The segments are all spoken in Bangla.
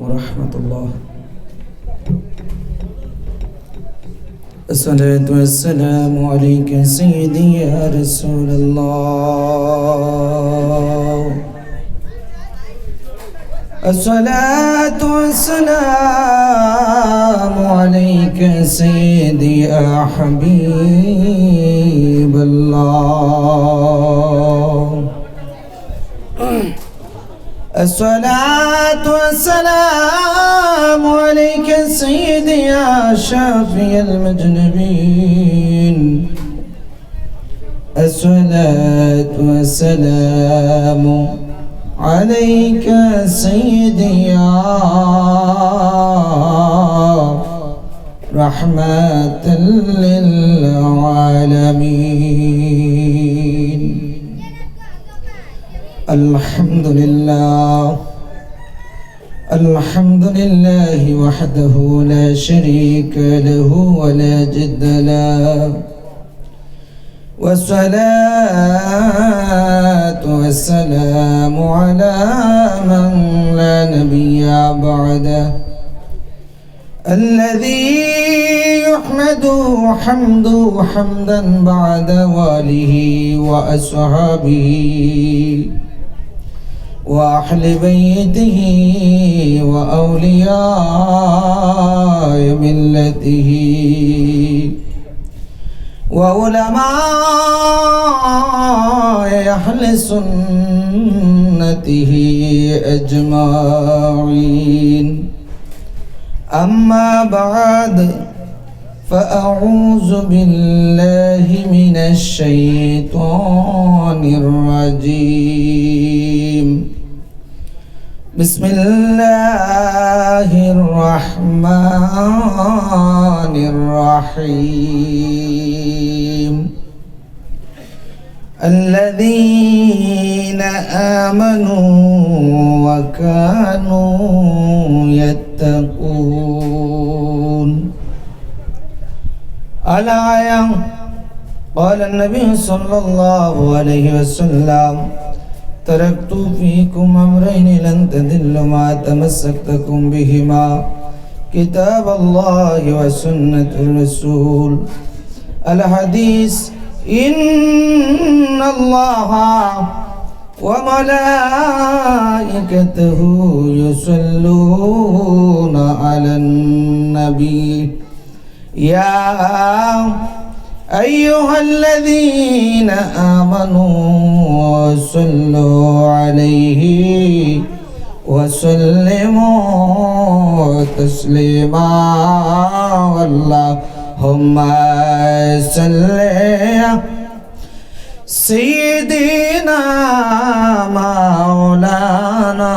ورحمة الله. الصلاة والسلام عليك سيدي يا رسول الله. الصلاة والسلام عليك سيدي يا حبيب الله. الصلاة والسلام عليك سيدي يا شافي المذنبين. الصلاة والسلام عليك سيدي يا رحمة للعالمين. الحمد لله الحمد لله وحده لا شريك له ولا جد له، والصلاة والسلام على من لا نبي بعده، الذي يحمد حمدا بعد واله وأصحابه وأهل بيته وأولياء ملته وعلماء أهل سنته أجمعين. أما بعد، فأعوذ بالله من الشيطان الرجيم. بسم الله الرحمن الرحيم. الذين آمنوا وكانوا يتقون. الآية قال النبي صلى الله عليه وسلم: تركت فيكم أمرين لن تضلوا ما تمسكتم بهما، كتاب الله وسنة الرسول. الحديث: إن الله وملائكته يصلون على النبي يا أيها الذين آمنوا صلوا عليه وسلموا تسليما. اللهم صل سيدنا مولانا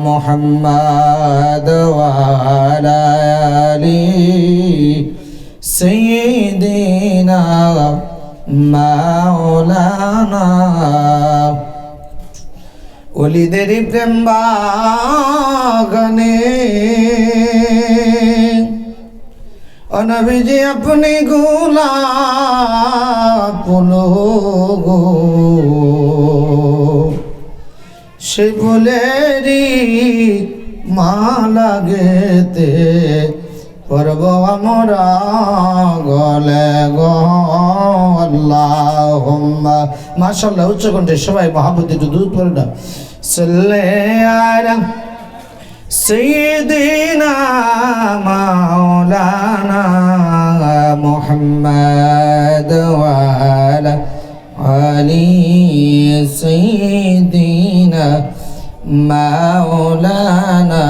محمد وعلى آله سيدنا مولانا ওলিদের প্রেম বাগানে নবীজি আপনি গোলাপ ফুল গো, সে ফুলেরই মালা গেতে পরব আমরা গলে গো। আল্লাহুম্মা মাশাআল্লাহ উচ্চ কণ্ঠে সবাই মহব্বত একটু দুরূদ পড়ে না। সাল্লাল্লাহু আলা সাইয়্যিদিনা মাওলানা মুহাম্মদ ওয়া আলা আলি সাইয়্যিদিনা মাওলানা।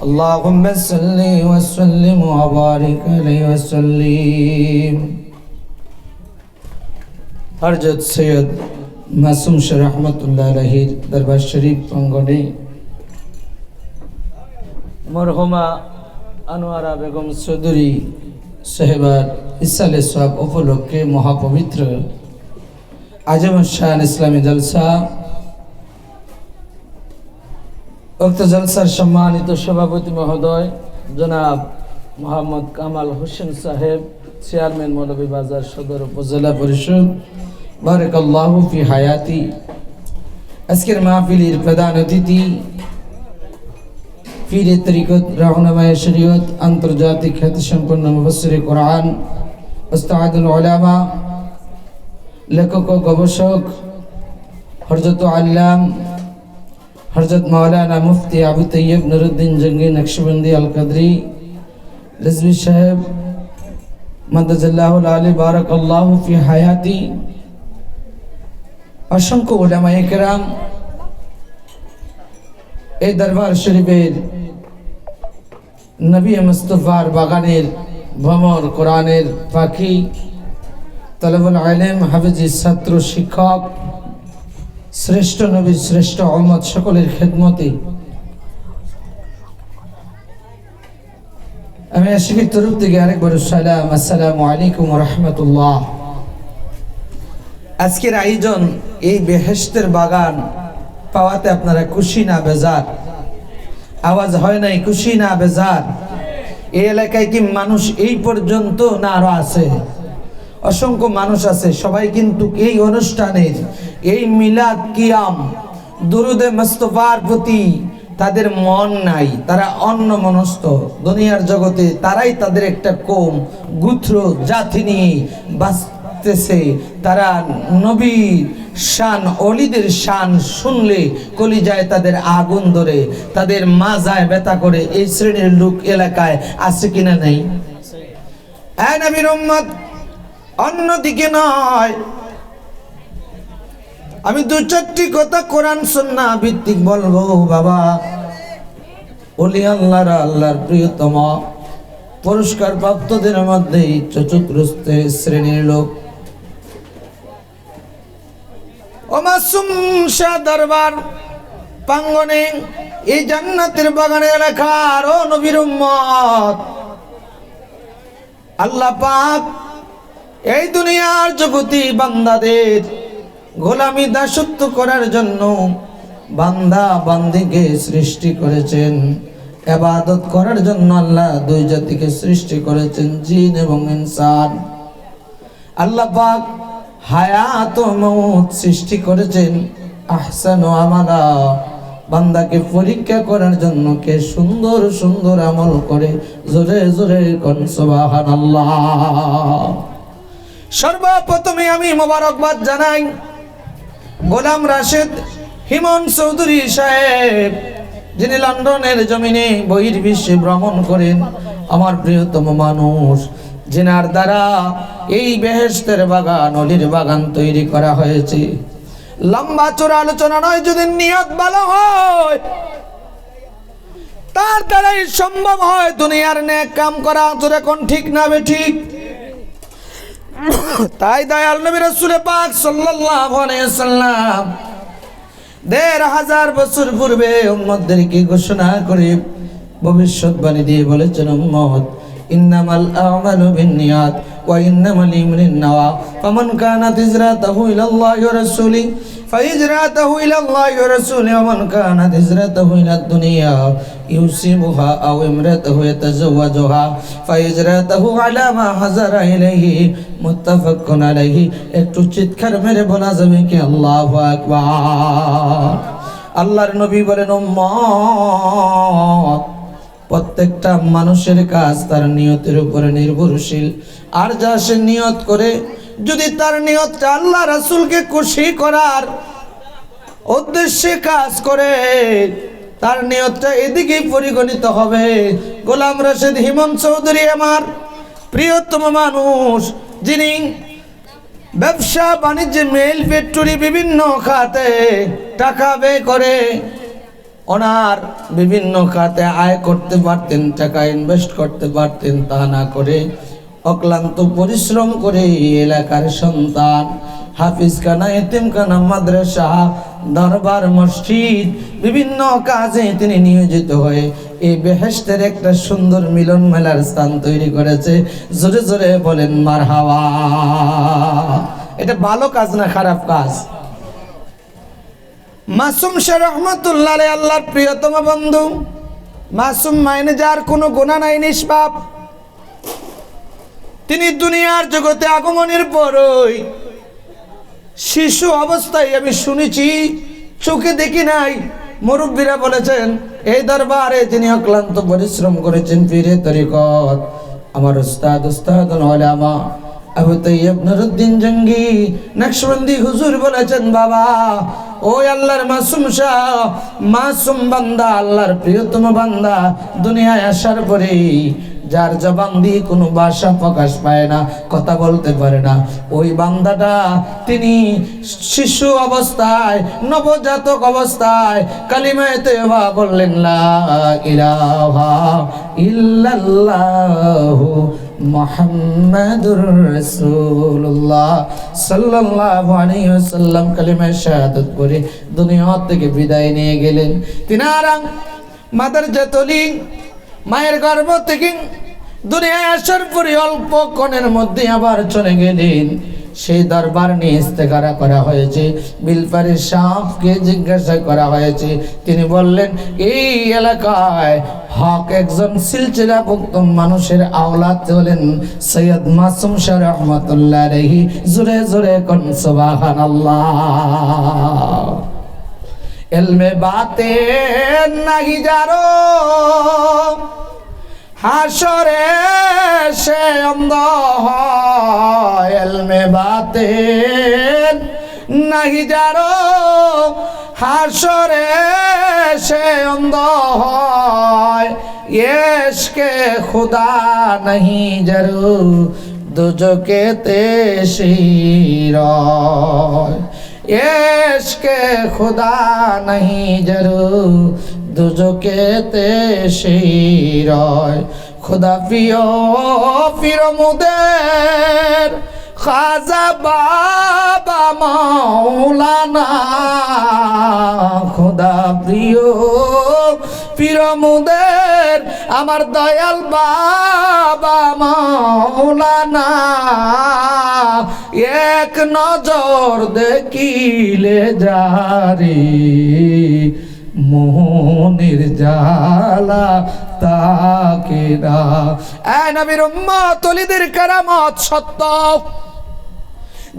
اللهم صل وسلم وبارك عليه وسلم. হযরত সৈয়দ মাসুম শাহ রহমাতুল্লাহ আলাইহির দরবার শরীফ প্রাঙ্গণে মরহুমা আনোয়ারা বেগম চৌধুরী সাহেবার ইসালে সওয়াব উপলক্ষে মহাপবিত্র আজম শাহ ইসলামী জলসা উক্ত জলসার সম্মানিত সভাপতি মহোদয় জনাব মোহাম্মদ কামাল হোসেন সাহেব, চেয়ারম্যান মৌলভীবাজার সদর উপজেলা পরিষদ, বারাকাল্লাহু ফি হায়াতি। আজকের মাহফিলের প্রধান অতিথি পীরে তরিকত রাহনুমায়ে শরীয়ত আন্তর্জাতিক খ্যাতিসম্পন্ন মুফাসসিরে কোরআন উস্তাদুল উলামা লেখক ও গবেষক হযরত আল্লাম হযরত মাওলানা মুফতি আবু তৈয়ব নুরউদ্দিন জঙ্গি নকশবন্দি আল কদরি রিজভী সাহেব মাদাজাল্লাহুল আলী বারাকাল্লাহু ফি হায়াতি, অসংখ্য উলামায়ে কেরাম, এই দরবার শরীফের নবী মুস্তাফার বাগানের ভ্রমর, কোরআনের পাখি, তলবুল ইলম, হাফেজি, ছাত্র, শিক্ষক, শ্রেষ্ঠ নবীর শ্রেষ্ঠ উম্মত সকলের খেদমতে আমি আশিকের তরফ থেকে আরেকবার সালাম, আসসালামু আলাইকুম ওয়া রাহমাতুল্লাহ। আজকের আয়োজন এই বেহেশতের বাগান পাওয়াতে আপনারা খুশি না বেজার? আওয়াজ হয় নাই? খুশি না বেজার? এই এলাকায় কি মানুষ এই পর্যন্ত না আরো আছে? অসংখ্য মানুষ আছে। সবাই কিন্তু এই অনুষ্ঠানের, এই মিলাদ কিয়াম দুরুদে মুস্তাফার প্রতি তাদের মন নাই। তারা অন্য মনস্ক দুনিয়ার জগতে, তারাই তাদের একটা কম গুত্র জাতি নিয়ে বাঁচতেছে। তারা নবীর শান, অলিদের শান শুনলে কলিজায় তাদের আগুন ধরে, তাদের মাজায় ব্যথা করে। এই শ্রেণীর লোক এলাকায় আছে কিনা? নেই? নবীর উম্মত, অন্যদিকে নয়। আমি দু চারটি কথা কোরআন সুন্নাহ ভিত্তিক বলবো। বাবা, ওলি আল্লাহর, আল্লাহর প্রিয়তম পুরস্কার প্রাপ্তদের মধ্যে চতুর্থ শ্রেণীর লোক ও মাসুম শাহ দরবার প্রাঙ্গণে, এই জান্নাতের বাগানে এলাকার ও নবীর উম্মত, আল্লাহ পাক এই দুনিয়ার জগতি বান্দাদের গোলামি দাসত্ব করার জন্য বান্দা বান্দিকে সৃষ্টি করেছেন। ইবাদত করার জন্য আল্লাহ দুই জাতিকে সৃষ্টি করেছেন, জিন এবং ইনসান। আল্লাহ পাক হায়াত ও মউত সৃষ্টি করেছেন আহসানু আমালা, বান্দাকে পরীক্ষা করার জন্য কে সুন্দর সুন্দর আমল করে। জোরে জোরে কোন সুবহানাল্লাহ। সর্বপ্রথমে আমি মোবারকবাদ জানাই গোলাম রাশেদ হিমন চৌধুরী সাহেব, যিনি লন্ডনের জমিনে বহির্বিশ্বে ভ্রমণ করেন। আমার প্রিয়তম মানুষ, যিনার দ্বারা এই বেহেশতের বাগান, অলির বাগান তৈরি করা হয়েছে। লম্বা চোরা আলোচনা নয়, যদি নিয়ত ভালো হয় তার দ্বারাই সম্ভব হয় দুনিয়ার নেক কাম করা। জোরে কোন ঠিক না বে ঠিক? তাই দয়াল নবী রাসূল পাক সাল্লাল্লাহু আলাইহি ওয়াসাল্লাম ১৫০০ বছর পূর্বে উম্মতদেরকে ঘোষণা করে ভবিষ্যৎবাণী দিয়ে বলেছেন, উম্মত, ইন্নামাল আমালু বিন্নিয়াত ওয়া ইন্নামাল লিমরিন নাওয়া, ফামান কানাত হিজরাতুহু ইলাল্লাহি ওয়া রাসূলি ফাহিজরাতুহু ইলাল্লাহি ওয়া রাসূলি, ওয়া মান কানাত হিজরাতুহু ইলাদ দুনিয়া ইউসিবুহা আও ইমরাতুহু ইয়াতাযাওয়াজুহা ফাহিজরাতুহু আলা মা হাজারা ইলাইহি, মুত্তাফাকুন আলাইহি। একটু চিৎকার মেরে বলা যাবে কি আল্লাহু আকবার? আল্লাহর নবী বলেন, উম্মত, প্রত্যেকটা মানুষের কাজ তার নিয়তের উপরে নির্ভরশীল। আর যা সে নিয়ত করে, যদি তার নিয়তটা আল্লাহ রাসূলকে খুশি করার উদ্দেশ্যে কাজ করে, তার নিয়তটা এদিকেই পরিগণিত হবে। গোলাম রাশেদ হিমন চৌধুরী আমার প্রিয়তম মানুষ, যিনি ব্যবসা বাণিজ্যে, মেল ফ্যাক্টরি, বিভিন্ন খাতে টাকা ব্যয় করে ওনার বিভিন্ন খাতে আয় করতে পারতেন, টাকা ইনভেস্ট করতে পারতেন। তা না করে অক্লান্ত পরিশ্রম করে এলাকার সন্তান, হাফিজখানা, এতিমখানা, মাদ্রাসা, দরবার, মসজিদ, বিভিন্ন কাজে তিনি নিয়োজিত হয়ে এই বেহেশতের একটা সুন্দর মিলন মেলার স্থান তৈরি করেছে। জোরে জোরে বলেন মারহাবা। এটা ভালো কাজ না খারাপ কাজ? মাসুম শাহ রহমাতুল্লাহ আলাইহি, আল্লাহর প্রিয়তম বন্ধু, মাসুম মাইনে যার কোনো গুনাহ নাই, নিষ্পাপ, তিনি দুনিয়ার জগতে আগমনের পরই শিশু অবস্থায় আমি শুনেছি চোখে দেখি নাই। মুরব্বীরা বলেছেন এই দরবারে যিনি অক্লান্ত পরিশ্রম করেছেন পীরে তরিকত আমার উস্তাদুল উলামা আবু তাইয়্যিব নুরউদ্দিন জঙ্গি নকশবন্দি হুজুর বলেছেন, বাবা ওই আল্লাহর মাসুম শাহ, মাসুম বান্দা, আল্লাহর প্রিয়তম বান্দা দুনিয়ায় আসার পরে যার জবান দিয়ে কোনো ভাষা প্রকাশ পায় না, কথা বলতে পারে না, ওই বান্দাটা তিনি শিশু অবস্থায়, নবজাতক অবস্থায় কালিমায়ে তাইয়্যিবা বললেন, লা ইলাহা ইল্লাল্লাহু মুহাম্মাদুর রাসূলুল্লাহ সাল্লাল্লাহু আলাইহি ওয়াসাল্লাম কালিমায়ে শাহাদাত পড়ে দুনিয়া থেকে বিদায় নিয়ে গেলেন। তিনারা মাদার জাতলি মায়ের গর্ভ থেকে দুনিয়ায় আসার পরে অল্প ক্ষণের মধ্যে আবার চলে গেলেন। সেই দরবার নিয়ে ইস্তেখারা করা হয়েছে, বিলপারে সাহেবকে জিজ্ঞাসা করা হয়েছে। তিনি বললেন, এই এলাকায় হক একজন সিলসিলাভুক্ত মানুষের আওলাদ হলেন সৈয়দ মাসুম শাহ রহমাতুল্লাহ আলাইহি। জোরে জোরে কোন সুবহানাল্লাহ। ইলমে বাতে নাহি যারো হাসরে সে অন্ধ হয়, ইলমে বাতে নাহি যারো হাসরে সে অন্ধ হয়, ইশকে খুদা নাহি যারো দুজকেতে শিরয়, ইশকে খুদা নাহি যারো দুজকেতে শিরয়। খুদা প্রিয় পীর মুদের খাজা বাবা মাওলানা, খুদা প্রিয় পীর মুদের আমার দয়াল বাবা মাওলানা, এক নজর দেখিলে যারে মোহনের জালা তাকে না। এ নবীর উম্মত, ওলিদের কারামত সত্য,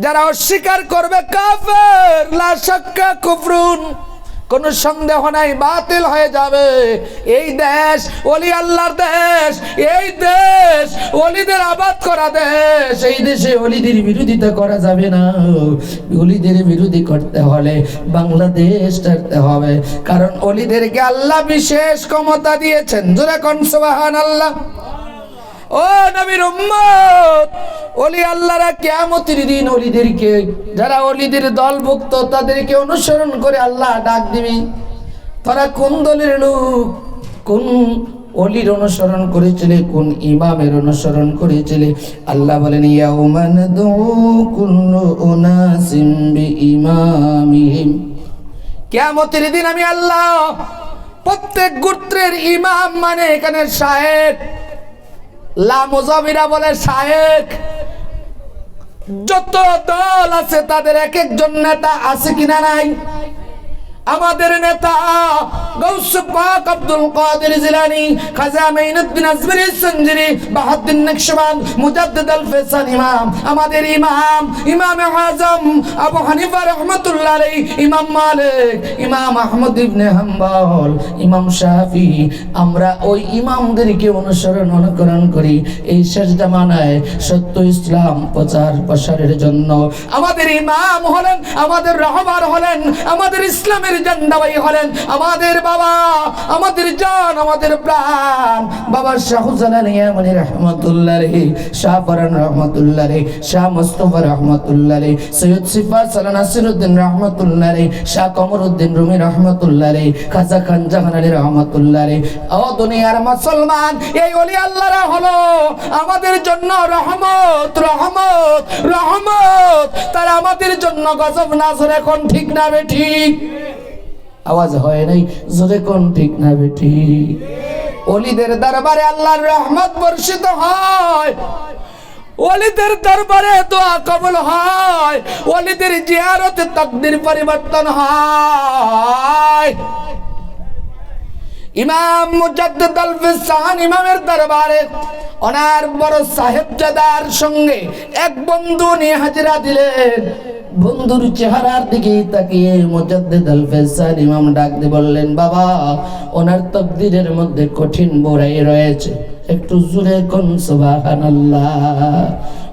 যারা অস্বীকার করবে কাফের, লা শাক্কা কুফরুন, কোন সন্দেহ নাই বাতিল হয়ে যাবে। এই দেশ ওলি আল্লাহর দেশ, এই দেশ ওলিদের আবাদ করা দেশ, এই দেশে ওলিদের বিরোধিতা করা যাবে না। ওলিদের বিরোধী করতে হলে বাংলাদেশ ছাড়তে হবে, কারণ ওলিদেরকে আল্লাহ বিশেষ ক্ষমতা দিয়েছেন। জোরে কোন সুবহানাল্লাহ। ও নবীর উম্মত, ওলি আল্লাহরা কিয়ামতের দিন ওলিদেরকে, যারা ওলিদের দলভুক্ত তাদেরকে অনুসরণ করে আল্লাহ ডাক দিবে, তারা কোন দলের লোক, কোন ওলির অনুসরণ করেছিলে, কোন ইমামের অনুসরণ করেছিলে। আল্লাহ বলেন, ইয়াউমা নাদউ কুল্লু উনাসিম বিইমামিহিম, কিয়ামতের দিন আমি আল্লাহ প্রত্যেক গোত্রের ইমাম, মানে এখানে শায়েখ, লা মুজাবিরা বলে শায়েখ, যত দল আছে তাদের এক একজন নেতা আছে কিনা নাই? আমাদের নেতা গৌস পাক আব্দুল কাদের জিলানী, খাজা মাইনুদ্দিন আজমিরি সঞ্জরি, বাহাউদ্দিন নকশবন্দ, মুজাদ্দিদ আল ফয়সাল ইমাম, আমাদের ইমাম, ইমামে আজম আবু হানিফা রাহমাতুল্লাহ আলাইহি, ইমাম মালিক, ইমাম আহমদ ইবনে হাম্বল, ইমাম শাফি। আমরা ওই ইমামদেরকে অনুকরণ করি এই শেষ জামানায় সত্য ইসলাম প্রচার প্রসারের জন্য। আমাদের ইমাম হলেন, আমাদের রাহবার হলেন, আমাদের ইসলামের জান্ডাবাই হলেন আমাদের বাবা, আমাদের জান, আমাদের প্রাণ বাবা শাহজালাল ইয়ামানি রাহমাতুল্লাহ আলাইহি, শাহ ফরান রাহমাতুল্লাহ আলাইহি, শাহ মুস্তাফা রাহমাতুল্লাহ আলাইহি, সৈয়দ সিফাত সালাহ নাসিরউদ্দিন রাহমাতুল্লাহ আলাইহি, শাহ কমরউদ্দিন রুমি রাহমাতুল্লাহ আলাইহি, খাজা খান জাহান আলী রাহমাতুল্লাহ আলাইহি। ও দুনিয়ার মুসলমান, এই ওলি আল্লাহরা হলো আমাদের জন্য রহমত, রহমত, রহমত। তারা আমাদের জন্য গজব নাজর। এখন ঠিক না বেঠিক? আওয়াজ হয় নাই, জোরে কোন ঠিক না বেঠিক? ওলিদের দরবারে আল্লাহর রহমত বর্ষিত হয়, ওলিদের দরবারে দোয়া কবুল হয়, ওলিদের জিয়ারতে তাকদীর পরিবর্তন হয়। ইমাম মুজাদ্দিদ আল ফিসান ইমামের দরবারে ওনার বড় সাহেবজাদার সঙ্গে এক বন্ধু নিয়ে হাজিরা দিলেন। বন্ধুর চেহারার দিকে তাকিয়ে মুজাদ্দিদ আল ফয়সাল ইমাম ডাক দিয়ে বললেন, বাবা ওনার তাকদীরের মধ্যে কঠিন বোরাই রয়েছে, একটু জোরে কোন সুবহানাল্লাহ।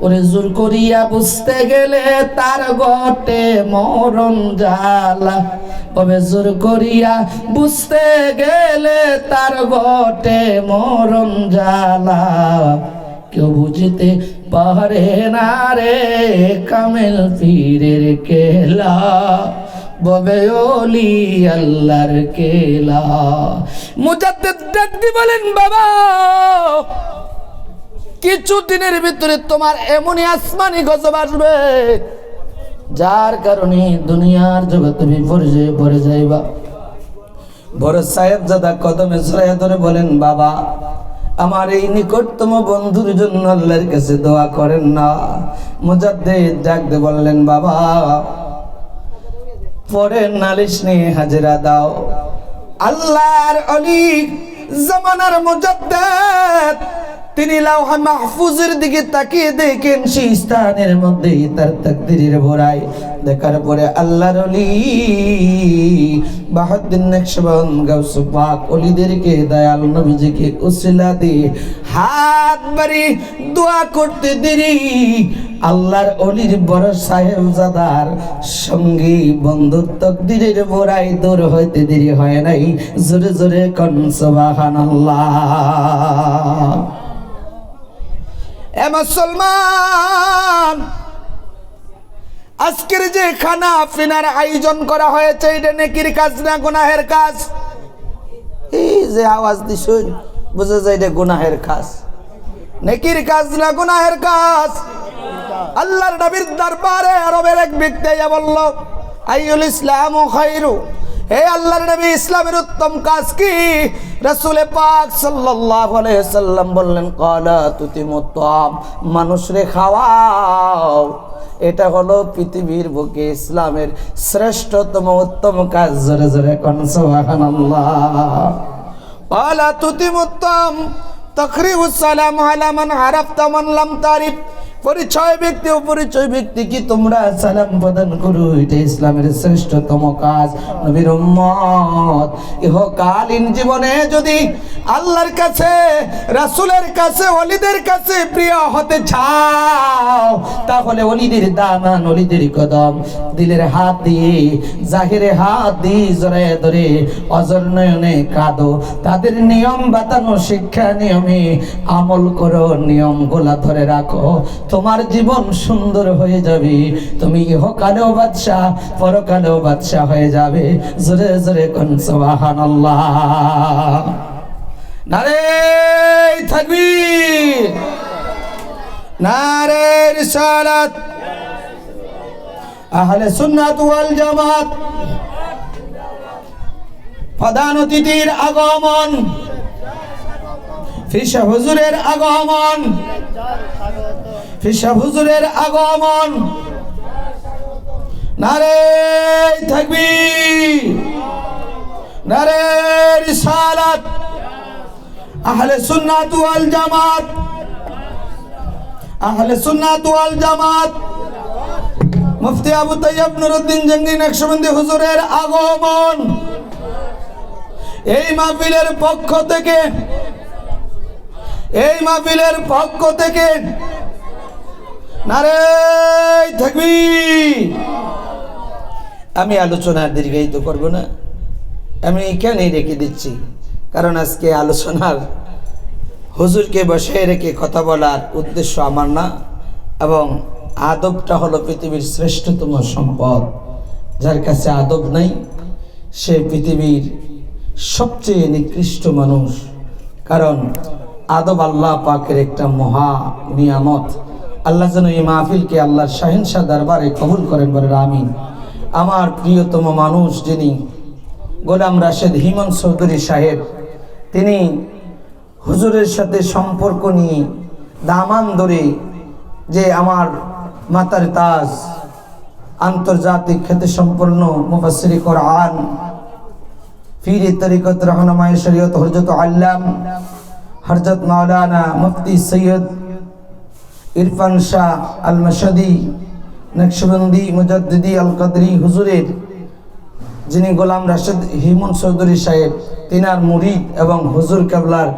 ওরে জোর করিয়া বুঝতে গেলে তার গটে মরণ জ্বালা, তবে জোর করিয়া বুঝতে গেলে তার গটে মরণ জ্বালা, কেউ বুঝতে পারে না রে কামেল পীরের কেলা, ববে ওলি আল্লাহর কেলা। মুজাদ্দিদ ডাক দিয়ে বলেন, বাবা কিছু দিনের ভিতরে তোমার এমনই আসমানি গজব আসবে যার কারণে দুনিয়ার জগতে বিপর্যয়ে পড়ে যাইবা। বড় সাহেবজাদা কদমে জড়াইয়া ধরে বলেন, বাবা আমার এই নিকটতম বন্ধুর জন্য আল্লাহর কাছে দোয়া করেন না। মুজাদ্দিদ ডাক দিয়ে বললেন, বাবা পরে নালিশ নিয়ে হাজিরা দাও। আল্লাহর অলি জামানার মুজাদ্দিদ তিনি লাওহে মাহফুজের দিকে তাকিয়ে দেখেন সেই স্থানের মধ্যে তার তাকদীরের ভরাই দেখার পরে আল্লাহর ওলি বাহাউদ্দিন নকশবন্দ গাউস পাক ওলিদেরকে দয়াল নবীজিকে উসিলা দিয়ে হাত বাড়ি দোয়া করতে দেরি আল্লাহর ওলির বড় সাহেবজাদার সঙ্গী বন্ধুর তাকদীরের ভরাই দূর হইতে দেরি হয় নাই। জোরে জোরে কোন সুবহানাল্লাহ। এ মুসলমান, আজকের যে খানা পিনার আয়োজন করা হয়েছে এটা নেকির কাজ না গুনাহের কাজ? এই যে আওয়াজ দিছুন বুঝা যায় এটা গুনাহের কাজ। নেকির কাজ না গুনাহের কাজ? আল্লাহর নবীর দরবারে আরবের এক ব্যক্তি বলল, আইয়ুল ইসলামু খায়রু, হে আল্লাহর নবী ইসলামের উত্তম কাজ কি? রাসূল পাক সাল্লাল্লাহু আলাইহি সাল্লাম বললেন, ক্বালা তুতিমুত তাআম, মানুষরে খাওয়াও। এটা হলো পৃথিবীর বুকে ইসলামের শ্রেষ্ঠতম উত্তম কাজ। জোরে জোরে কোন সুবহানাল্লাহ। ক্বালা তুতিমুত তাআম তাকরিউস সালাম আলা মান আরাফতা মান লাম তারিফ, পরিচয় ব্যক্তি ও পরিচয় ব্যক্তি কি তোমরা সালাম প্রদান করো, এটা ইসলামের শ্রেষ্ঠতম কাজ। নবীর উম্মত ইহকালীন জীবনে যদি আল্লাহর কাছে রাসূলের কাছে ওলিদের কাছে প্রিয় হতে চাও তাহলে ওলিদের দামান ওলিদের কদম দিলের হাত দিয়ে জাহিরে হাত দিয়ে জড়ায় ধরে অজর নয়নে কাঁদো, তাদের নিয়ম বাতানো শিক্ষা নিয়মে আমল করো, নিয়মগুলা ধরে রাখো, তোমার জীবন সুন্দর হয়ে যাবে। তুমি ইহকালেও বাদশা পরকালেও বাদশা হয়ে যাবে। জোরে জোরে কোন সুবহানাল্লাহ। নারে তাকবীর, নারে রিসালাত। আহলে সুন্নাত ওয়াল জামাত প্রধান অতিথির আগমন, ফিশা হুজুরের আগমন, ফিশা হুজুরের আগমন। নারে তাকবীর, নারে রিসালাত। আহলে সুন্নাত ওয়াল জামাত, আহলে সুন্নাত ওয়াল জামাত মুফতি আবু তাইয়্যিব নুরউদ্দিন জঙ্গি নকশবন্দি হুজুরের আগমন। এই মাহফিলের পক্ষ থেকে, এই মাহফিলের পক্ষ থেকে নারে তাকবীর। আমি আলোচনা দীর্ঘায়িত করব না, আমি এখানেই রেখে দিচ্ছি, কারণ আজকে আলোচনার হুজুরকে বসে রেখে কথা বলার উদ্দেশ্য আমার না, এবং আদবটা হলো পৃথিবীর শ্রেষ্ঠতম সম্পদ। যার কাছে আদব নাই সে পৃথিবীর সবচেয়ে নিকৃষ্ট মানুষ, কারণ আদব আল্লাহ পাকের একটা মহা নিয়ামত। আল্লাহ যেন এই মাহফিলকে আল্লাহর শাহিনশাহ দরবারে কবুল করেন, বলেন আমিন। আমার প্রিয়তম মানুষ যিনি গোলাম রাশেদ হিমন চৌধুরী সাহেব, তিনি হুজুরের সাথে সম্পর্ক নিয়ে দামান ধরে যে আমার মাতার তাজ, আন্তর্জাতিক খ্যাতি সম্পন্ন মুফাসসিরে কোরআন, পীরে তরিকত রহনুমায়ে শরীয়ত হযরত আল্লাম হযরত মাওলানা মুফতি সৈয়দ ইরফান শাহ আল মাশহাদি নকশবন্দি মুজাদ্দিদি আল কাদরি হুজুরের যিনি গোলাম রাশেদ হিমন চৌধুরী সাহেব, তিনার মুরিদ এবং হুজুর কেবলার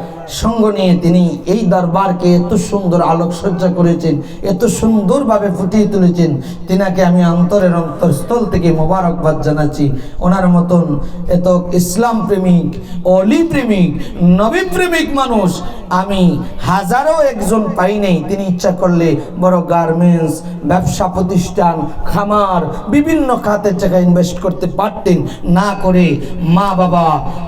সঙ্গ নিয়ে তিনি এই দরবারকে এত সুন্দর আলোকসজ্জা করেছেন, এত সুন্দরভাবে ফুটিয়ে তুলেছেন। তিনাকে আমি অন্তরের অন্তরস্থল থেকে মোবারকবাদ জানাচ্ছি। ওনার মতন এত ইসলাম প্রেমিক, অলি প্রেমিক, নবী প্রেমিক মানুষ আমি হাজারো একজন পাই নাই। তিনি ইচ্ছা করলে বড় গার্মেন্টস, ব্যবসা প্রতিষ্ঠান, খামার, বিভিন্ন খাতের টাকা ইনভেস্ট করতে পারতেন, না করে মা বাবা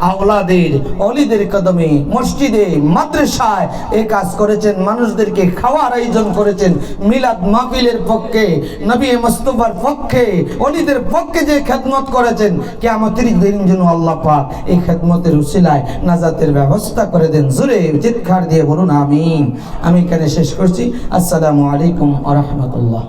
আওলাদের অলিদের কদমে মসজিদে মাদ্রাসায় এই কাজ করেছেন। মানুষদেরকে খাওয়ার আয়োজন করেছেন। মিলাদ মাহফিলের পক্ষে, নবী মুস্তাফার পক্ষে, অলিদের পক্ষে যে খেদমত করেছেন, কিয়ামতের দিন যেন আল্লাহ পাক এই খেদমতের উসিলায় নাজাতের ব্যবস্থা করে দেন। জোরে চিৎকার দিয়ে বলুন আমিন। আমি এখানে শেষ করছি। আসসালামু আলাইকুম ওয়া রাহমাতুল্লাহ।